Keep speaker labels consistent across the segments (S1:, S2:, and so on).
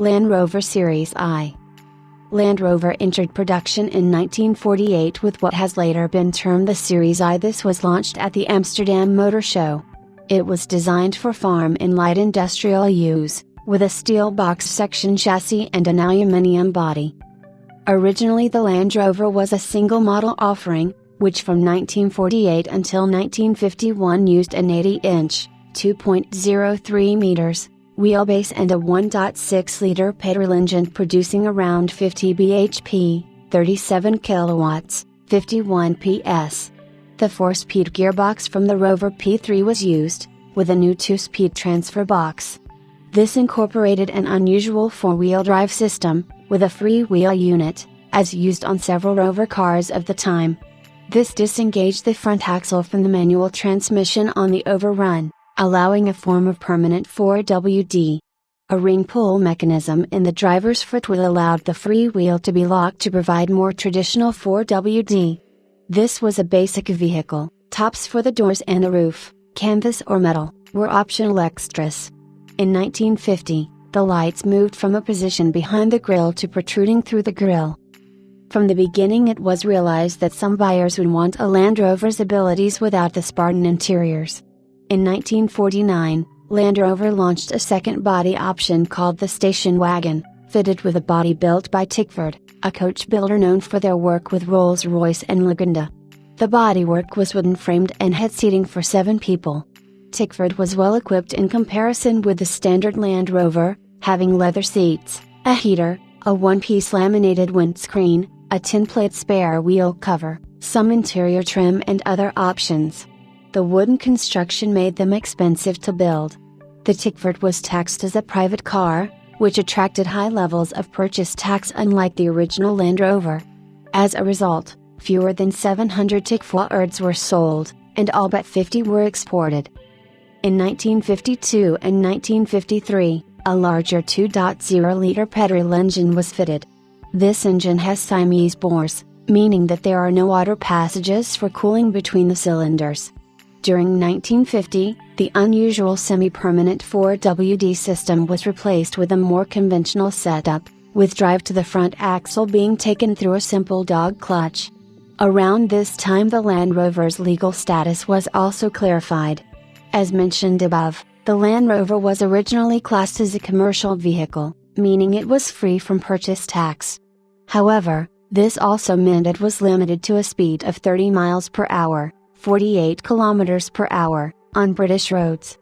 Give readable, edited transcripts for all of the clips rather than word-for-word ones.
S1: Land Rover Series I. Land Rover entered production in 1948 with what has later been termed the Series I. This was launched at the Amsterdam Motor Show. It was designed for farm and light industrial use, with a steel box section chassis and an aluminium body. Originally the Land Rover was a single model offering, which from 1948 until 1951 used an 80-inch, 2.03 meters, wheelbase and a 1.6-liter petrol engine producing around 50 bhp, 37 kilowatts, 51 PS. The 4-speed gearbox from the Rover P3 was used, with a new 2-speed transfer box. This incorporated an unusual 4-wheel drive system, with a freewheel unit, as used on several Rover cars of the time. This disengaged the front axle from the manual transmission on the overrun, allowing a form of permanent 4WD. A ring pull mechanism in the driver's footwheel allowed the freewheel to be locked to provide more traditional 4WD. This was a basic vehicle. Tops for the doors and the roof, canvas or metal, were optional extras. In 1950, the lights moved from a position behind the grille to protruding through the grille. From the beginning it was realized that some buyers would want a Land Rover's abilities without the Spartan interiors. In 1949, Land Rover launched a second body option called the station wagon, fitted with a body built by Tickford, a coach builder known for their work with Rolls-Royce and Legenda. The bodywork was wooden framed and had seating for 7 people. Tickford was well equipped in comparison with the standard Land Rover, having leather seats, a heater, a one-piece laminated windscreen, a tin-plate spare wheel cover, some interior trim and other options. The wooden construction made them expensive to build. The Tickford was taxed as a private car, which attracted high levels of purchase tax unlike the original Land Rover. As a result, fewer than 700 Tickfords were sold, and all but 50 were exported. In 1952 and 1953, a larger 2.0-liter petrol engine was fitted. This engine has Siamese bores, meaning that there are no water passages for cooling between the cylinders. During 1950, the unusual semi-permanent 4WD system was replaced with a more conventional setup, with drive to the front axle being taken through a simple dog clutch. Around this time the Land Rover's legal status was also clarified. As mentioned above, the Land Rover was originally classed as a commercial vehicle, meaning it was free from purchase tax. However, this also meant it was limited to a speed of 30 miles per hour, 48 kilometers per hour, on British roads.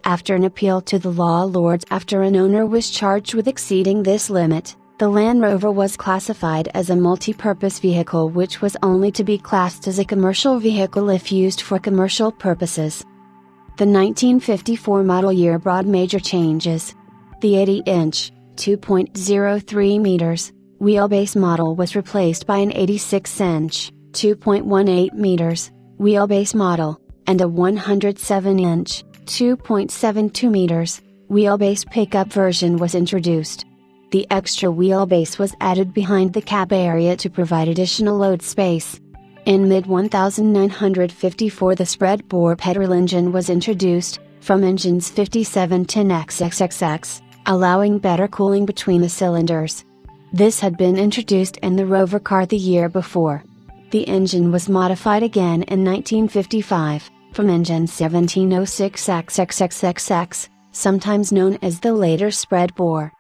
S1: After an appeal to the law lords after an owner was charged with exceeding this limit, the Land Rover was classified as a multi-purpose vehicle, which was only to be classed as a commercial vehicle if used for commercial purposes. The 1954 model year brought major changes. The 80-inch, 2.03 meters, wheelbase model was replaced by an 86-inch, 2.18 meters, wheelbase model, and a 107-inch, 2.72 meters, wheelbase pickup version was introduced. The extra wheelbase was added behind the cab area to provide additional load space. In mid-1954 the spread-bore petrol engine was introduced, from engines 5710XXXX, allowing better cooling between the cylinders. This had been introduced in the Rover car the year before. The engine was modified again in 1955, from engine 1706XXXXX, sometimes known as the later spread-bore.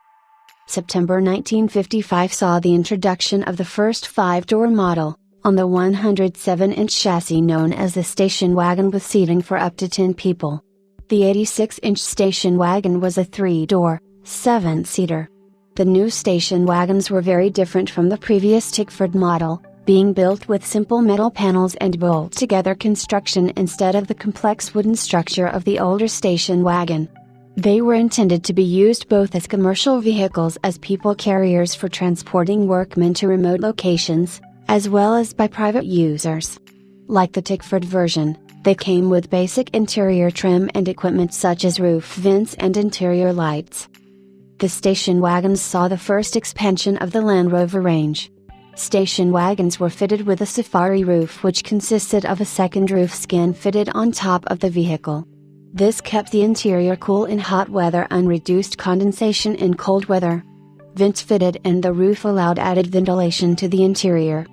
S1: September 1955 saw the introduction of the first 5-door model, on the 107-inch chassis known as the station wagon with seating for up to 10 people. The 86-inch station wagon was a 3-door, 7-seater. The new station wagons were very different from the previous Tickford model, being built with simple metal panels and bolt-together construction instead of the complex wooden structure of the older station wagon. They were intended to be used both as commercial vehicles as people carriers for transporting workmen to remote locations, as well as by private users. Like the Tickford version, they came with basic interior trim and equipment such as roof vents and interior lights. The station wagons saw the first expansion of the Land Rover range. Station wagons were fitted with a safari roof which consisted of a second roof skin fitted on top of the vehicle. This kept the interior cool in hot weather and reduced condensation in cold weather. Vents fitted in the roof allowed added ventilation to the interior.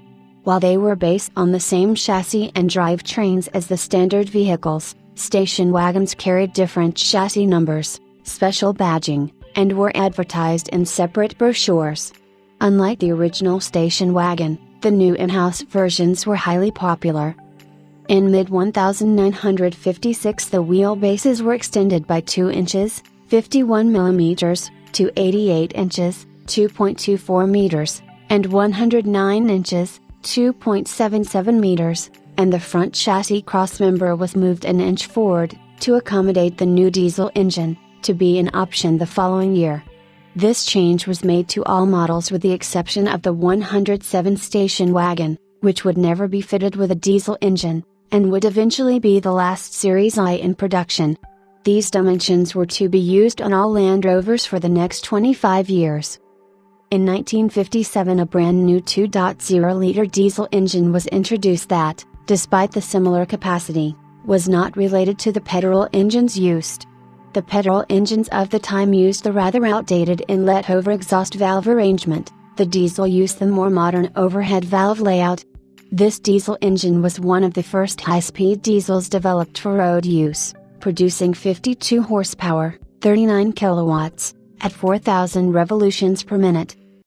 S1: While they were based on the same chassis and drivetrains as the standard vehicles, station wagons carried different chassis numbers, special badging, and were advertised in separate brochures. Unlike the original station wagon, the new in-house versions were highly popular. In mid-1956 the wheelbases were extended by 2 inches, 51 mm, to 88 inches, 2.24 meters, and 109 inches, 2.77 meters, and the front chassis crossmember was moved an inch forward, to accommodate the new diesel engine, to be an option the following year. This change was made to all models with the exception of the 107 station wagon, which would never be fitted with a diesel engine, and would eventually be the last Series I in production. These dimensions were to be used on all Land Rovers for the next 25 years. In 1957 a brand new 2.0-liter diesel engine was introduced that, despite the similar capacity, was not related to the petrol engines used. The petrol engines of the time used the rather outdated inlet over exhaust valve arrangement, the diesel used the more modern overhead valve layout. This diesel engine was one of the first high-speed diesels developed for road use, producing 52 horsepower, 39 kilowatts, at 4,000 revolutions per minute.